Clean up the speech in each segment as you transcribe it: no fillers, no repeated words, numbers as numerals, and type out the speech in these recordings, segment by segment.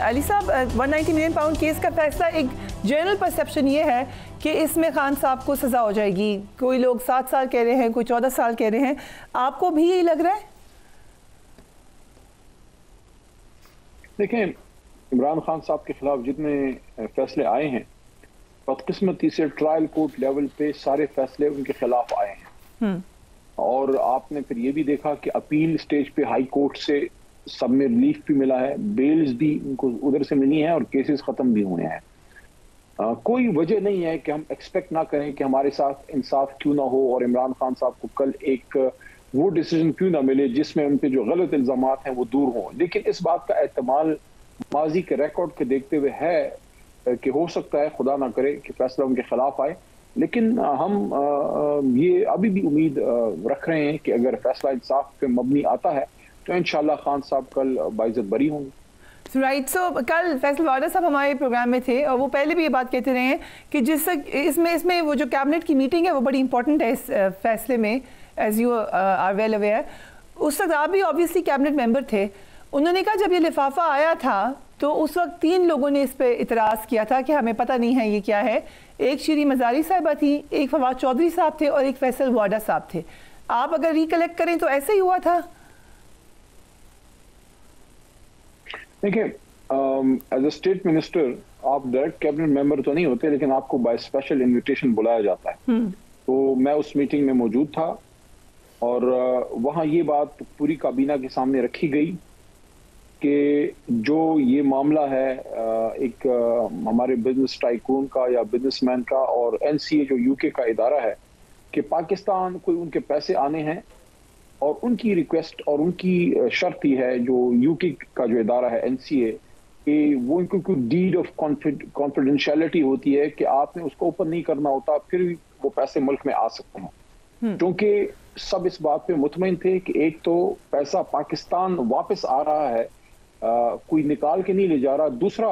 علی صاحب 190 million pound case کا فیصلہ، ایک جنرل پرسیپشن یہ ہے کہ اس میں خان صاحب کو سزا ہو جائے گی. کوئی لوگ 7 سال کہہ رہے ہیں، کوئی 14 سال کہہ رہے ہیں. آپ کو بھی یہی لگ رہا ہے؟ دیکھیں، عمران خان صاحب کے خلاف جتنے فیصلے آئے ہیں، بدقسمتی سے ٹرائل کورٹ لیول پہ سارے فیصلے ان کے خلاف آئے ہیں. اور آپ نے پھر یہ بھی دیکھا کہ اپیل سٹیج پہ ہائی کورٹ سے سب میں ریلیف بھی ملا ہے، بیلز بھی ان کو ادھر سے ملی ہیں اور کیسز ختم بھی ہوئے ہیں. کوئی وجہ نہیں ہے کہ ہم ایکسپیکٹ نہ کریں کہ ہمارے ساتھ انصاف کیوں نہ ہو اور عمران خان صاحب کو کل ایک وہ ڈیسیجن کیوں نہ ملے جس میں ان پہ جو غلط الزامات ہیں وہ دور ہوں. لیکن اس بات کا احتمال ماضی کے ریکارڈ کے دیکھتے ہوئے ہے کہ ہو سکتا ہے خدا نہ کرے کہ فیصلہ ان کے خلاف آئے. لیکن ہم یہ ابھی بھی امید رکھ رہے ہیں کہ اگر فیصلہ انصاف پہ مبنی آتا ہے تو انشاءاللہ خان صاحب کل باعزت بری ہوں گے. رائٹ. سو کل فیصل وارڈا صاحب ہمارے پروگرام میں تھے اور وہ پہلے بھی یہ بات کہتے رہے ہیں کہ اس میں وہ جو کیبنٹ کی میٹنگ ہے وہ بڑی امپورٹنٹ ہے اس فیصلے میں، as you are well aware. اس وقت آپ بھی آبویسلی کیبنٹ ممبر تھے. انہوں نے کہا جب یہ لفافہ آیا تھا تو اس وقت 3 لوگوں نے اس پہ اعتراض کیا تھا کہ ہمیں پتہ نہیں ہے یہ کیا ہے. ایک شیریں مزاری صاحبہ تھی، ایک فواد چودھری صاحب تھے اور ایک فیصل وارڈا صاحب تھے. آپ اگر ریکلیکٹ کریں تو ایسے ہی ہوا تھا؟ دیکھیں، ایز اے اسٹیٹ منسٹر آپ ڈائریکٹ کیبنٹ ممبر تو نہیں ہوتے، لیکن آپ کو بائی اسپیشل انویٹیشن بلایا جاتا ہے. تو میں اس میٹنگ میں موجود تھا اور وہاں یہ بات پوری کابینہ کے سامنے رکھی گئی کہ جو یہ معاملہ ہے ایک ہمارے بزنس ٹائکون کا یا بزنس مین کا اور NCA جو UK کا ادارہ ہے کہ پاکستان کوئی ان کے پیسے آنے ہیں اور ان کی ریکویسٹ اور ان کی شرط ہی ہے جو UK کا جو ادارہ ہے NCA کہ وہ ان کو ڈیڈ آف کانفیڈینشیلٹی ہوتی ہے کہ آپ نے اس کو اوپن نہیں کرنا ہوتا پھر بھی وہ پیسے ملک میں آ سکتے ہیں. کیونکہ سب اس بات پہ مطمئن تھے کہ ایک تو پیسہ پاکستان واپس آ رہا ہے، کوئی نکال کے نہیں لے جا رہا. دوسرا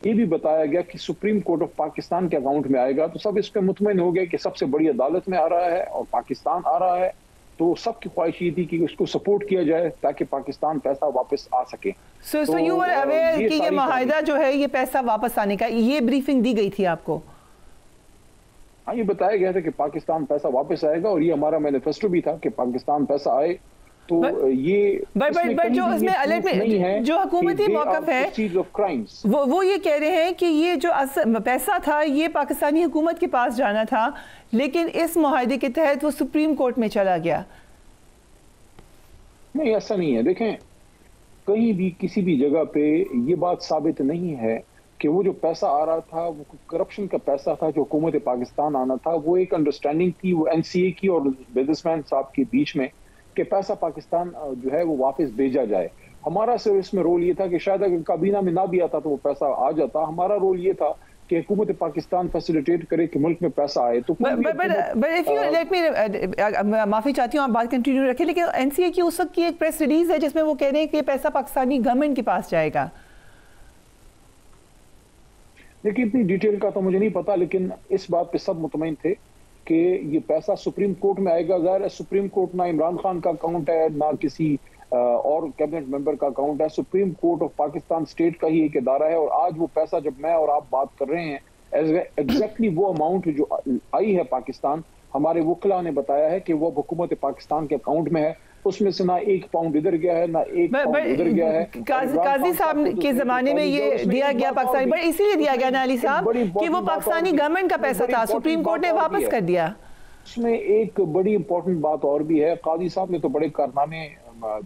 یہ بھی بتایا گیا کہ سپریم کورٹ آف پاکستان کے اکاؤنٹ میں آئے گا. تو سب اس پہ مطمئن ہو گئے کہ سب سے بڑی عدالت میں آ رہا ہے اور پاکستان آ رہا ہے. تو سب کی خواہش یہ تھی کہ اس کو سپورٹ کیا جائے تاکہ پاکستان پیسہ واپس آ سکے. So you were aware کہ یہ معاہدہ جو ہے یہ پیسہ واپس آنے کا، یہ بریفنگ دی گئی تھی آپ کو؟ ہاں، یہ بتایا گیا تھا کہ پاکستان پیسہ واپس آئے گا اور یہ ہمارا مینیفیسٹو بھی تھا کہ پاکستان پیسہ آئے. تو یہ جو اس میں الرٹ میں جو حکومتی موقف ہے وہ یہ کہہ رہے ہیں کہ یہ جو پیسہ تھا یہ پاکستانی حکومت کے پاس جانا تھا لیکن اس معاہدے کے تحت وہ سپریم کورٹ میں چلا گیا. نہیں، ایسا نہیں ہے. دیکھیں، کہیں بھی کسی بھی جگہ پہ یہ بات ثابت نہیں ہے کہ وہ جو پیسہ آ رہا تھا وہ کرپشن کا پیسہ تھا جو حکومت پاکستان آنا تھا. وہ ایک انڈرسٹینڈنگ تھی وہ NCA کی اور بزنس مین صاحب کے بیچ میں کہ پیسہ پاکستان جو ہے وہ واپس بھیجا جائے. ہمارا صرف اس میں رول یہ تھا کہ شاید اگر کابینہ میں نہ بھی آتا تو وہ پیسہ آ جاتا. ہمارا رول یہ تھا کہ حکومت پاکستان فیسیلیٹیٹ کرے کہ ملک میں پیسہ آئے. تو معافی چاہتی ہوں، آپ بات کنٹینیو رکھیں، لیکن NCA کی اس وقت کی ایک پریس ریلیز ہے جس میں وہ کہہ رہے ہیں کہ یہ پیسہ پاکستانی گورنمنٹ کے پاس جائے گا. لیکن اتنی ڈیٹیل کا تو مجھے نہیں پتا، لیکن اس بات پہ سب مطمئن تھے کہ یہ پیسہ سپریم کورٹ میں آئے گا. ظاہر ہے سپریم کورٹ نہ عمران خان کا اکاؤنٹ ہے نہ کسی اور کیبنٹ ممبر کا اکاؤنٹ ہے. Supreme court of Pakistan state کا ہی ایک ادارہ ہے. اور آج وہ پیسہ جب میں اور آپ بات کر رہے ہیں ایگزیکٹلی وہ اماؤنٹ جو آئی ہے پاکستان، ہمارے وکلاء نے بتایا ہے کہ وہ حکومت پاکستان کے اکاؤنٹ میں ہے. اس میں سے نہ 1 پاؤنڈ ادھر گیا ہے نہ 1 پاؤنڈ ادھر گیا ہے. قاضی صاحب کے زمانے میں یہ دیا گیا پاکستانی، بٹ اسی لیے دیا گیا نا علی صاحب کہ وہ پاکستانی گورنمنٹ کا پیسہ تھا، سپریم کورٹ نے واپس کر دیا. اس میں ایک بڑی امپورٹنٹ بات اور بھی ہے. قاضی صاحب نے تو بڑے کارنامے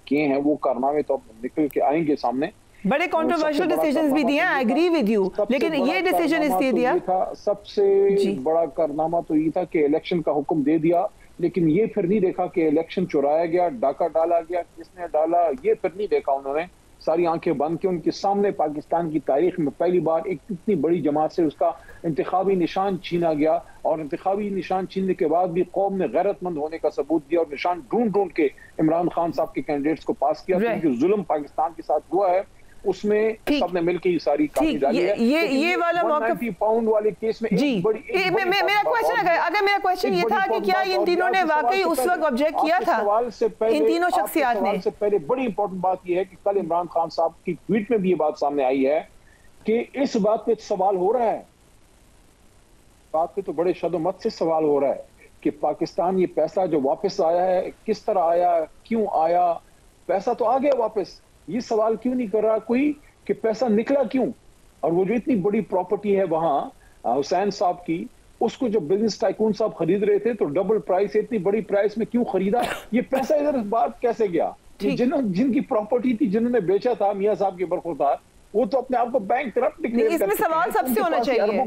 کیے ہیں، وہ کارنامے تو نکل کے آئیں گے سامنے. بڑے کنٹروورشل ڈیسیجنز بھی دیے، آئی ایگری ود یو، لیکن یہ ڈیسیجن اس لیے دیا سب سے بڑا کارنامہ تو یہ تھا کہ الیکشن کا حکم دے دیا. لیکن یہ پھر نہیں دیکھا کہ الیکشن چرایا گیا، ڈاکہ ڈالا گیا، کس نے ڈالا، یہ پھر نہیں دیکھا انہوں نے. ساری آنکھیں بند کی. ان کے سامنے پاکستان کی تاریخ میں پہلی بار ایک اتنی بڑی جماعت سے اس کا انتخابی نشان چھینا گیا اور انتخابی نشان چھیننے کے بعد بھی قوم نے غیرت مند ہونے کا ثبوت دیا اور نشان ڈھونڈ کے عمران خان صاحب کے کینڈیڈیٹس کو پاس کیا. جو ظلم پاکستان کے ساتھ ہوا ہے اس میں سب نے مل کے یہ ساری کاپی ڈالی ہے. یہ والا موقف پاؤنڈ والے کیس میں جی میرا کوشچن اگر میرا کوشچن یہ تھا کہ کیا ان تینوں نے واقعی اس وقت آبجیکٹ کیا تھا ان تینوں شخصیات نے؟ سے پہلے بڑی امپورٹنٹ بات یہ ہے کہ کل عمران خان صاحب کی ٹویٹ میں بھی یہ بات سامنے آئی ہے کہ اس بات پہ سوال ہو رہا ہے, بات پہ تو بڑے شد و مت سے سوال ہو رہا ہے کہ پاکستان یہ پیسہ جو واپس آیا ہے کس طرح آیا, کیوں آیا, پیسہ تو آ گیا واپس, یہ سوال کیوں نہیں کر رہا کوئی کہ پیسہ نکلا کیوں؟ اور وہ جو اتنی بڑی پراپرٹی ہے وہاں حسین صاحب کی, اس کو جب بزنس ٹائکون صاحب خرید رہے تھے تو ڈبل پرائس اتنی بڑی پرائس میں کیوں خریدا؟ یہ پیسہ ادھر بات کیسے گیا؟ جن کی پراپرٹی تھی جنہوں نے بیچا تھا میاں صاحب کے برخوردار, وہ تو اپنے آپ کو بینک کرپٹ ڈکلیئر کرتے ہیں. اس میں سوال سب سے ہونا چاہیے,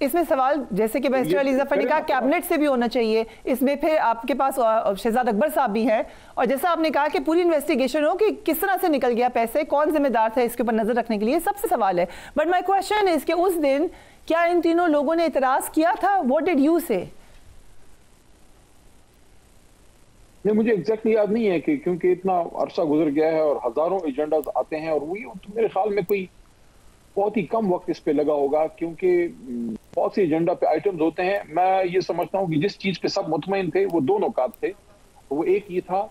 اس میں سوال جیسے کہ بیرسٹر علی ظفر نے کہا کیبنٹ سے بھی ہونا چاہیے, اس میں پھر آپ کے پاس شہزاد اکبر صاحب بھی ہیں, اور جیسا آپ نے کہا کہ پوری انویسٹیگیشن ہو کہ کس طرح سے نکل گیا پیسے, کون ذمہ دار تھا, اس کے اوپر نظر رکھنے کے لیے سب سے سوال ہے. بٹ مائی کوشچن از کہ اس دن کیا ان تینوں لوگوں نے اعتراض کیا تھا؟ واٹ ڈڈ یو سے؟ مجھے ایگزیکٹلی یاد نہیں ہے کہ کیونکہ اتنا عرصہ گزر گیا ہے اور ہزاروں ایجنڈاز آتے ہیں, اور وہی میرے خیال میں کوئی بہت ہی کم وقت اس پہ لگا ہوگا کیونکہ بہت سے ایجنڈا پہ آئٹمز ہوتے ہیں. میں یہ سمجھتا ہوں کہ جس چیز پہ سب مطمئن تھے وہ دو نکات تھے. وہ ایک یہ تھا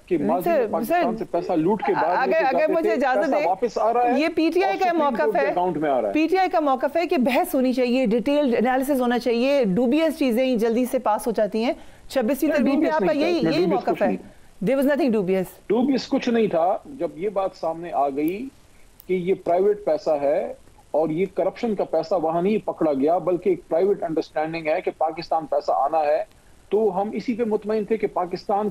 کہ ماضی میں پاکستان سے پیسہ لوٹ کے بعد اگر مجھے اجازت دیں, واپس آ رہا ہے, یہ پی ٹی آئی کا موقف ہے, اکاؤنٹ میں آ رہا ہے. پی ٹی آئی کا موقف ہے کہ بحث ہونی چاہیے, ڈیٹیلڈ انالیسس ہونا چاہیے, ڈوبیس چیزیں جلدی سے پاس ہو جاتی ہیں. 26ویں ترمیم پہ آپ کا یہی موقف ہے؟ There was nothing dubious. ڈوبیس کچھ نہیں تھا. جب یہ بات سامنے آ گئی کہ یہ پرائیویٹ پیسہ ہے اور یہ کرپشن کا پیسہ وہاں نہیں پکڑا گیا بلکہ ایک پرائیویٹ انڈرسٹینڈنگ ہے کہ پاکستان پیسہ آنا ہے, تو ہم اسی پہ مطمئن تھے کہ پاکستان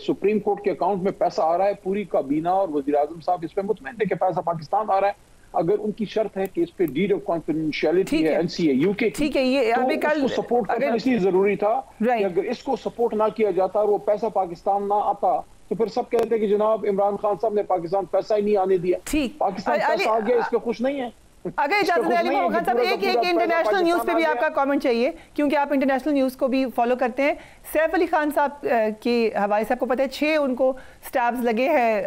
سپریم کورٹ کے اکاؤنٹ میں پیسہ آ رہا ہے. پوری کابینہ اور وزیر اعظم صاحب اس پہ مطمئن تھے کہ پیسہ پاکستان آ رہا ہے. اگر ان کی شرط ہے کہ اس پہ ڈیڈ آف کانفیڈینشیلٹی ہے این سی اے یو کے کی, تو اس کو سپورٹ کرنا اس لیے ضروری تھا کہ اگر اس کو سپورٹ نہ کیا جاتا اور وہ پیسہ پاکستان نہ آتا تو پھر سب کہتے ہیں کہ جناب عمران خان صاحب نے پاکستان پیسہ ہی نہیں آنے دیا. پاکستان پیسہ آ گیا, اس پہ خوش نہیں ہے. اگر اجازت ہے علی محمد خان صاحب, ایک انٹرنیشنل نیوز پہ بھی آپ کا کامنٹ چاہیے کیونکہ آپ انٹرنیشنل نیوز کو بھی فالو کرتے ہیں. سیف علی خان صاحب کے حوالے سے آپ کو پتہ ہے 6 ان کو سٹیبز لگے ہیں,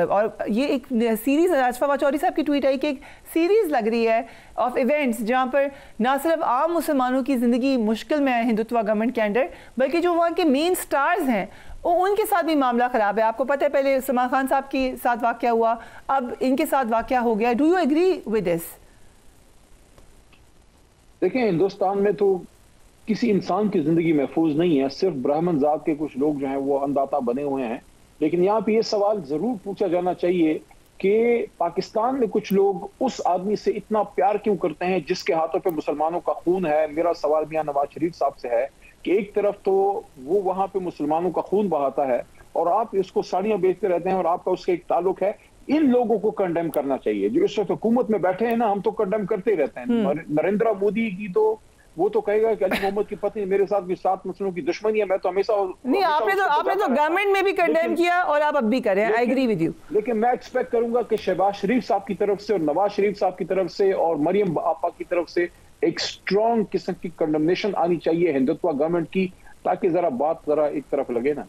اور یہ ایک سیریز اشفاق واچوری صاحب کی ٹویٹ آئی کہ ایک سیریز لگ رہی ہے آف ایونٹس جہاں پر نہ صرف عام مسلمانوں کی زندگی مشکل میں ہے ہندوتوا گورنمنٹ کے انڈر, بلکہ جو وہاں کے مین سٹارز ہیں ان کے ساتھ بھی معاملہ خراب ہے. آپ کو پتہ ہے پہلے سلمان خان صاحب کے ساتھ واقعہ ہوا, اب ان کے ساتھ واقعہ ہو گیا. Do you agree with this? دیکھیں, ہندوستان میں تو کسی انسان کی زندگی محفوظ نہیں ہے, صرف برہمن ذات کے کچھ لوگ جو ہیں وہ انداتا بنے ہوئے ہیں. لیکن یہاں پہ یہ سوال ضرور پوچھا جانا چاہیے کہ پاکستان میں کچھ لوگ اس آدمی سے اتنا پیار کیوں کرتے ہیں جس کے ہاتھوں پہ مسلمانوں کا خون ہے. میرا سوال میاں نواز شریف صاحب سے ہے کہ ایک طرف تو وہ وہاں پہ مسلمانوں کا خون بہاتا ہے اور آپ اس کو ساڑیاں بیچتے رہتے ہیں اور آپ کا اس کا ایک تعلق ہے. ان لوگوں کو کنڈیم کرنا چاہیے جو اس وقت حکومت میں بیٹھے ہیں نا, ہم تو کنڈیم کرتے ہی رہتے ہیں. نریندر مودی کی تو وہ تو کہے گا کہ علی محمد کی پتنی میرے ساتھ بھی 7 مسلموں کی دشمنی ہے, میں تو ہمیشہ نہیں. آپ نے تو گورنمنٹ میں بھی کنڈیم کیا اور آپ اب بھی کریں, آئی ایگری ود یو. لیکن میں ایکسپیکٹ کروں گا کہ شہباز شریف صاحب کی طرف سے اور نواز شریف صاحب کی طرف سے اور مریم آپا کی طرف سے ایک اسٹرانگ قسم کی کنڈمنیشن آنی چاہیے ہندوتوا گورنمنٹ کی, تاکہ ذرا بات ذرا ایک طرف لگے نا.